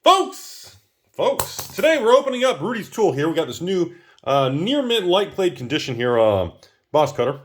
Folks, today we're opening up Rudy's tool here. We got this new near mint light plate condition here, boss cutter.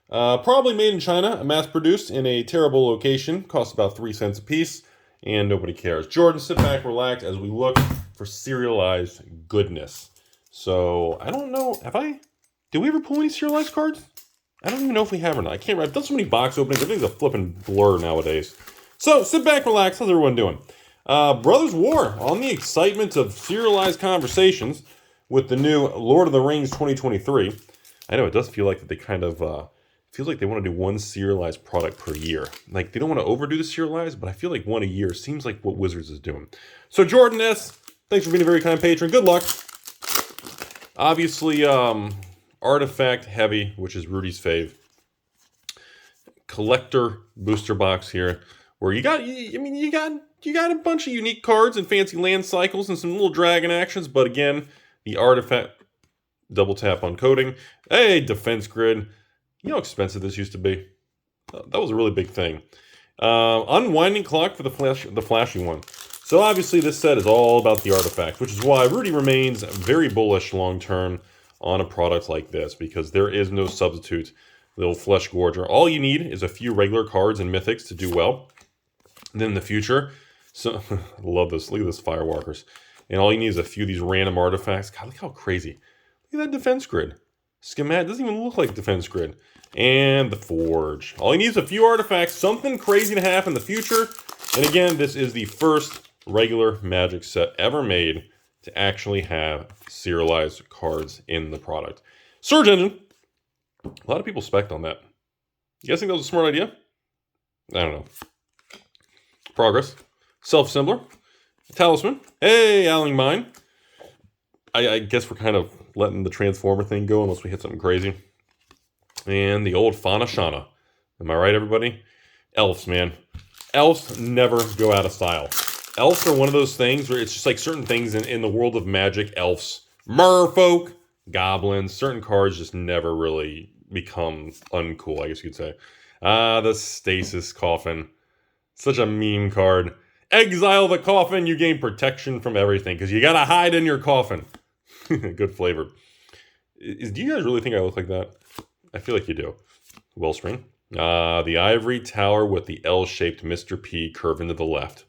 Probably made in China, mass produced in a terrible location. Costs about 3 cents a piece, and nobody cares. Jordan, sit back, relax as we look for serialized goodness. So, I don't know, did we ever pull any serialized cards? I don't even know if we have or not. I can't remember. I've done so many box openings. Everything's a flipping blur nowadays. So, sit back, relax. How's everyone doing? Brothers War on the excitement of serialized conversations with the new Lord of the Rings 2023. I know it does feel like that they kind of feels like they want to do one serialized product per year. Like they don't want to overdo the serialized, but I feel like one a year seems like what Wizards is doing. So Jordan S, thanks for being a very kind patron. Good luck. Obviously, artifact heavy, which is Rudy's fave. Collector booster box here, where you got a bunch of unique cards and fancy land cycles and some little dragon actions, but again, the artifact, double tap on coding. Hey, defense grid. You know how expensive this used to be? That was a really big thing. Unwinding clock for the flashy one. So obviously this set is all about the artifact, which is why Rudy remains very bullish long-term on a product like this, because there is no substitute. Little flesh gorger. All you need is a few regular cards and mythics to do well. And then in the future, so I love this. Look at this Firewalkers. And all you need is a few of these random artifacts. God, look how crazy. Look at that defense grid. Schematic doesn't even look like defense grid. And the Forge. All you need is a few artifacts. Something crazy to happen in the future. And again, this is the first regular Magic set ever made to actually have serialized cards in the product. Surge Engine. A lot of people spec'd on that. You guys think that was a smart idea? I don't know. Progress. Self-Assembler. Talisman. Hey, Alling Mine. I guess we're kind of letting the Transformer thing go unless we hit something crazy. And the old Fauna Shana. Am I right, everybody? Elves, man. Elves never go out of style. Elves are one of those things where it's just like certain things in the world of Magic. Elves. Merfolk. Goblins. Certain cards just never really become uncool, I guess you could say. The Stasis Coffin. Such a meme card. Exile the coffin, you gain protection from everything, because you gotta hide in your coffin. Good flavor. Do you guys really think I look like that? I feel like you do. Wellspring. The Ivory Tower with the L-shaped Mr. P curve into the left.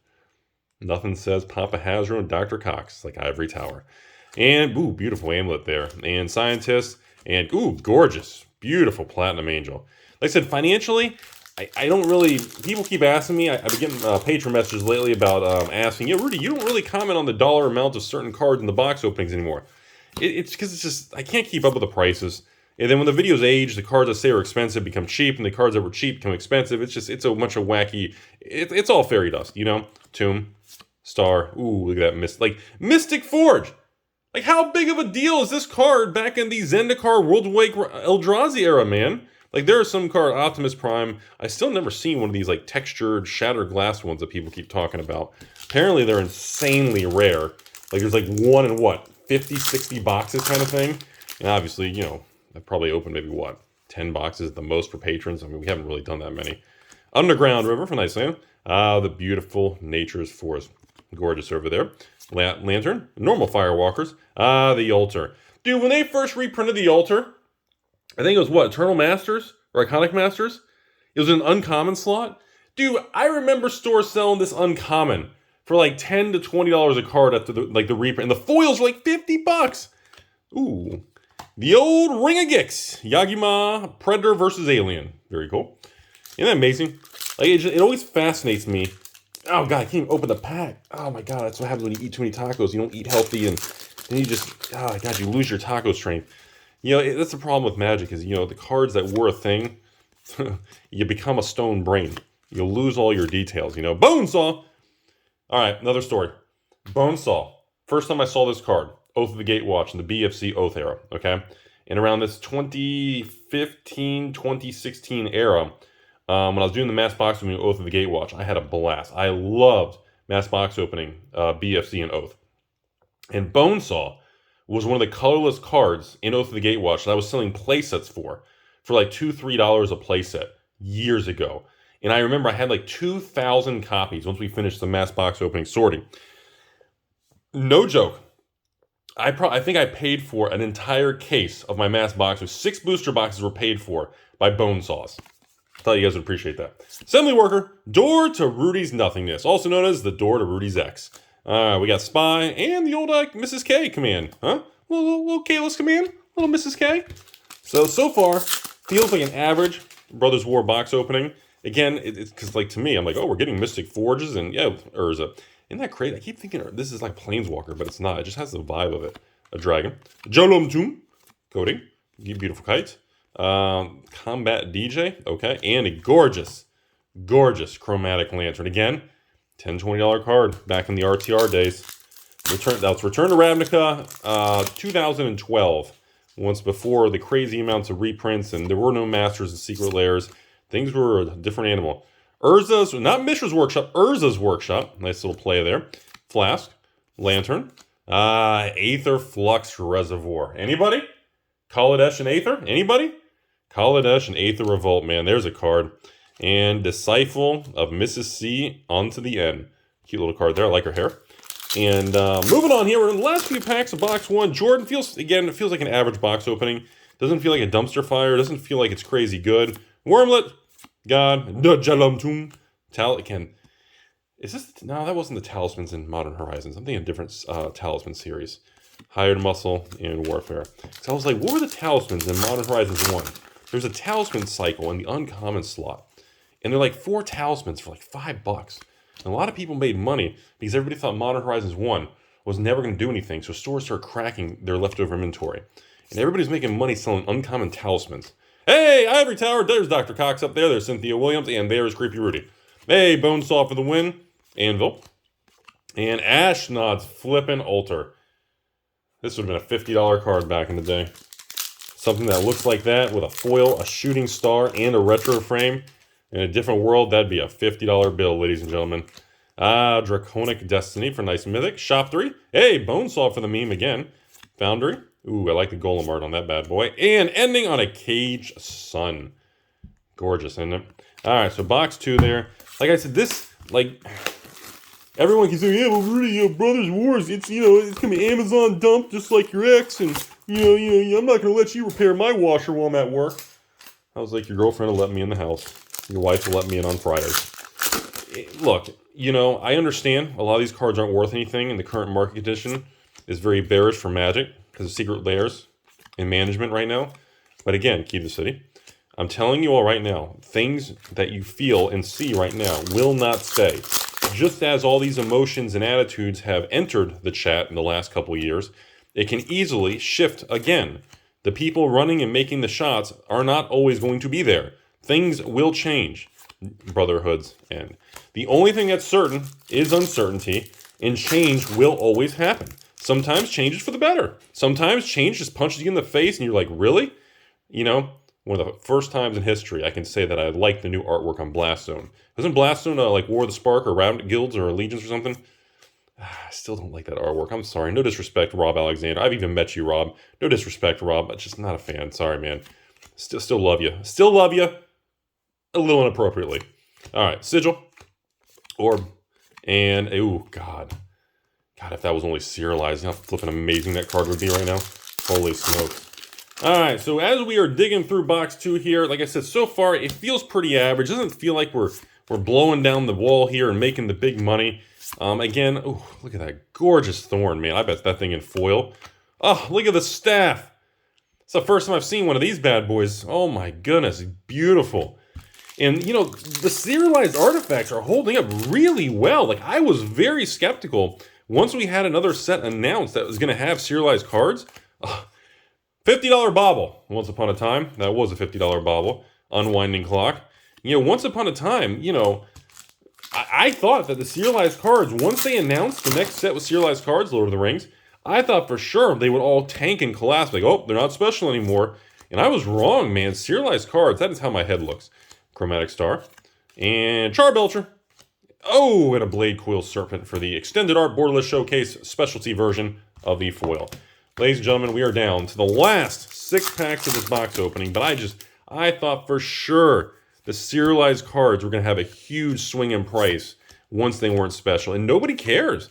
Nothing says Papa Hasbro and Dr. Cox like Ivory Tower. And, ooh, beautiful amulet there. And Scientist. And, ooh, gorgeous. Beautiful Platinum Angel. Like I said, financially, I don't really, people keep asking me, I've been getting patron messages lately about asking, yeah, Rudy, you don't really comment on the dollar amount of certain cards in the box openings anymore. It's because it's just, I can't keep up with the prices. And then when the videos age, the cards I say are expensive become cheap, and the cards that were cheap become expensive. It's a bunch of wacky, it's all fairy dust, you know? Tomb, Star, ooh, look at that, Mystic Forge! Like, how big of a deal is this card back in the Zendikar World Wake Eldrazi era, man? Like, there are some card, Optimus Prime. I still never seen one of these, like, textured, shattered glass ones that people keep talking about. Apparently, they're insanely rare. Like, there's, like, one in, 50, 60 boxes kind of thing? And obviously, you know, I've probably opened maybe, 10 boxes at the most for patrons. I mean, we haven't really done that many. Underground River from Iceland. The beautiful Nature's Forest. Gorgeous over there. Lantern. Normal Firewalkers. The Altar. Dude, when they first reprinted the Altar, I think it was, Eternal Masters? Or Iconic Masters? It was an uncommon slot. Dude, I remember stores selling this uncommon for like $10 to $20 a card after the reprint. And the foils were like $50. Ooh. The old Ring of Gix. Yagima Predator versus Alien. Very cool. Isn't that amazing? Like, it always fascinates me. Oh, God, I can't even open the pack. Oh, my God, that's what happens when you eat too many tacos. You don't eat healthy, and then you just, oh, God, you lose your taco strength. You know, that's the problem with Magic is, you know, the cards that were a thing, you become a stone brain. You'll lose all your details, you know. Bonesaw! All right, another story. Bonesaw. First time I saw this card, Oath of the Gatewatch in the BFC Oath era, okay? And around this 2015, 2016 era, when I was doing the mass box opening Oath of the Gatewatch, I had a blast. I loved mass box opening BFC and Oath. And Bonesaw was one of the colorless cards in Oath of the Gatewatch that I was selling playsets for like $2, $3 a playset years ago. And I remember I had like 2,000 copies once we finished the mass box opening sorting. No joke. I think I paid for an entire case of my mass boxers. 6 booster boxes were paid for by bone saws. I thought you guys would appreciate that. Assembly worker, door to Rudy's nothingness, also known as the door to Rudy's X. We got spy and the old Mrs. K command, huh? Little Kayla's command, little Mrs. K. So far, feels like an average Brothers War box opening. Again, it's because like to me, I'm like, oh, we're getting Mystic Forges and yeah, Urza. Isn't that great? I keep thinking this is like Planeswalker, but it's not. It just has the vibe of it. A dragon. Jolom Tomb. Coding. Beautiful kite. Combat DJ. Okay. And a gorgeous chromatic lantern. Again, $10, $20 card back in the RTR days. That's Return to Ravnica 2012. Once before the crazy amounts of reprints and there were no Masters and Secret Lairs. Things were a different animal. Urza's, not Mishra's Workshop, Urza's Workshop. Nice little play there. Flask, Lantern, Aether Flux Reservoir. Anybody? Kaladesh and Aether? Anybody? Kaladesh and Aether Revolt, man. There's a card. And Disciple of Mrs. C onto the N. Cute little card there. I like her hair. And moving on here, we're in the last few packs of box 1. Jordan feels like an average box opening. Doesn't feel like a dumpster fire. Doesn't feel like it's crazy good. Wormlet. God, the Jalum again. Is this no? That wasn't the Talismans in Modern Horizons. I'm thinking a different Talisman series. Hired Muscle and Warfare. So I was like, what were the Talismans in Modern Horizons 1? There's a Talisman cycle in the uncommon slot, and they're like 4 Talismans for like $5. And a lot of people made money because everybody thought Modern Horizons 1 was never going to do anything. So stores started cracking their leftover inventory, and everybody's making money selling uncommon Talismans. Hey, Ivory Tower, there's Dr. Cox up there, there's Cynthia Williams, and there's Creepy Rudy. Hey, Bonesaw for the win, Anvil. And Ashnod's Flippin' Altar. This would have been a $50 card back in the day. Something that looks like that with a foil, a shooting star, and a retro frame. In a different world, that'd be a $50 bill, ladies and gentlemen. Draconic Destiny for nice mythic. Shop 3. Hey, Bonesaw for the meme again. Foundry. Ooh, I like the golem art on that bad boy. And ending on a Cage Sun. Gorgeous, isn't it? Alright, so box 2 there. Like I said, this, like, everyone can say, yeah, well, Rudy, Brothers Wars, it's, it's gonna be Amazon dump just like your ex, and, I'm not gonna let you repair my washer while I'm at work. I was like, your girlfriend will let me in the house. Your wife will let me in on Fridays. Look, I understand a lot of these cards aren't worth anything, and the current market condition is very bearish for Magic because of Secret Lairs and management right now. But again, Key to the City. I'm telling you all right now, things that you feel and see right now will not stay. Just as all these emotions and attitudes have entered the chat in the last couple years, it can easily shift again. The people running and making the shots are not always going to be there. Things will change. Brotherhoods end. The only thing that's certain is uncertainty, and change will always happen. Sometimes change is for the better. Sometimes change just punches you in the face and you're like, really? One of the first times in history I can say that I like the new artwork on Blaststone. Isn't Blaststone like War of the Spark or Round Guilds or Allegiance or something? I still don't like that artwork. I'm sorry. No disrespect, Rob Alexander. I've even met you, Rob. No disrespect, Rob. I'm just not a fan. Sorry, man. Still love you. Still love you. A little inappropriately. All right. Sigil. Orb. And, ooh, God. God, if that was only serialized, how flipping amazing that card would be right now. Holy smokes. All right, so as we are digging through box 2 here, like I said, so far it feels pretty average. It doesn't feel like we're blowing down the wall here and making the big money. Again, ooh, look at that gorgeous Thorn, man. I bet that thing in foil. Oh, look at the staff. It's the first time I've seen one of these bad boys. Oh my goodness, beautiful. And, the serialized artifacts are holding up really well. Like, I was very skeptical once we had another set announced that was going to have serialized cards. $50 bauble. Once upon a time, that was a $50 bauble. Unwinding Clock. Once upon a time, I thought that the serialized cards, once they announced the next set with serialized cards, Lord of the Rings, I thought for sure they would all tank and collapse. Like, oh, they're not special anymore. And I was wrong, man. Serialized cards, that is how my head looks. Chromatic Star. And Charbelcher. Oh, and a Blade Coil Serpent for the Extended Art Borderless Showcase specialty version of the foil. Ladies and gentlemen, we are down to the last 6 packs of this box opening, but I thought for sure the serialized cards were going to have a huge swing in price once they weren't special, and nobody cares.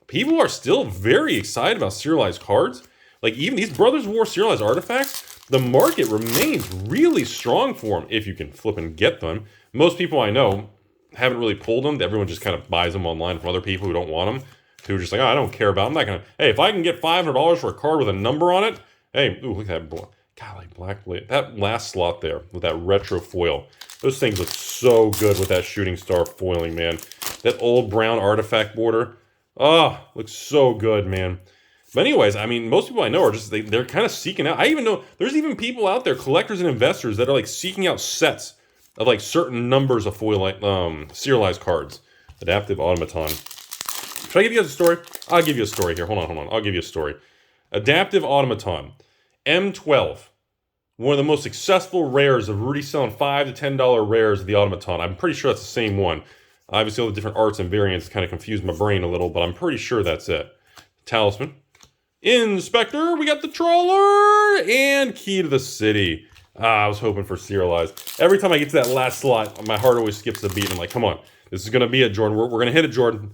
people are still very excited about serialized cards. Like, even these Brothers of War serialized artifacts, the market remains really strong for them if you can flip and get them. Most people I know haven't really pulled them. Everyone just kind of buys them online from other people who don't want them, who are just like, oh, I don't care about them. I'm not going to, hey, if I can get $500 for a card with a number on it, hey, ooh, look at that. Golly, black blade. That last slot there with that retro foil. Those things look so good with that shooting star foiling, man. That old brown artifact border. Oh, looks so good, man. But anyways, I mean, most people I know are just, they're kind of seeking out. I even know there's even people out there, collectors and investors, that are like seeking out sets of like certain numbers of foil, serialized cards. Adaptive Automaton. Should I give you guys a story? I'll give you a story here. Hold on. I'll give you a story. Adaptive Automaton. M12. One of the most successful rares of Rudy selling $5 to $10 rares of the Automaton. I'm pretty sure that's the same one. Obviously, all the different arts and variants kind of confused my brain a little, but I'm pretty sure that's it. Talisman. Inspector. We got the Trawler. And Key to the City. I was hoping for serialized. Every time I get to that last slot, my heart always skips a beat. And I'm like, come on. This is going to be it, Jordan. We're going to hit it, Jordan.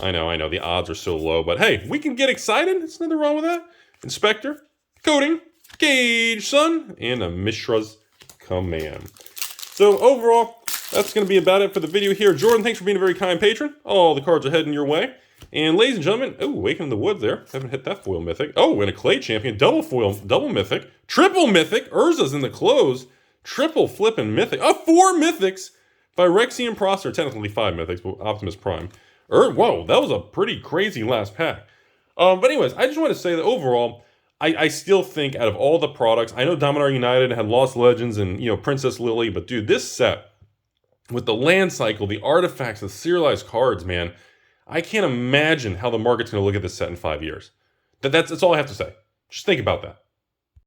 I know. The odds are so low. But hey, we can get excited. There's nothing wrong with that. Inspector. Coding. Gauge, son, and a Mishra's Command. So overall, that's going to be about it for the video here. Jordan, thanks for being a very kind patron. All the cards are heading your way. And ladies and gentlemen, oh, Waking in the Wood there. Haven't hit that foil mythic. Oh, and a Clay Champion, double foil, double mythic, triple mythic. Urza's in the close. Triple flipping mythic. 4 mythics by Rexian Prosser. Technically 5 mythics, but Optimus Prime. Whoa, that was a pretty crazy last pack. But anyways, I just want to say that overall, I still think out of all the products, I know Dominar United had Lost Legends and, Princess Lily, but dude, this set, with the land cycle, the artifacts, the serialized cards, man, I can't imagine how the market's going to look at this set in 5 years. That's all I have to say. Just think about that.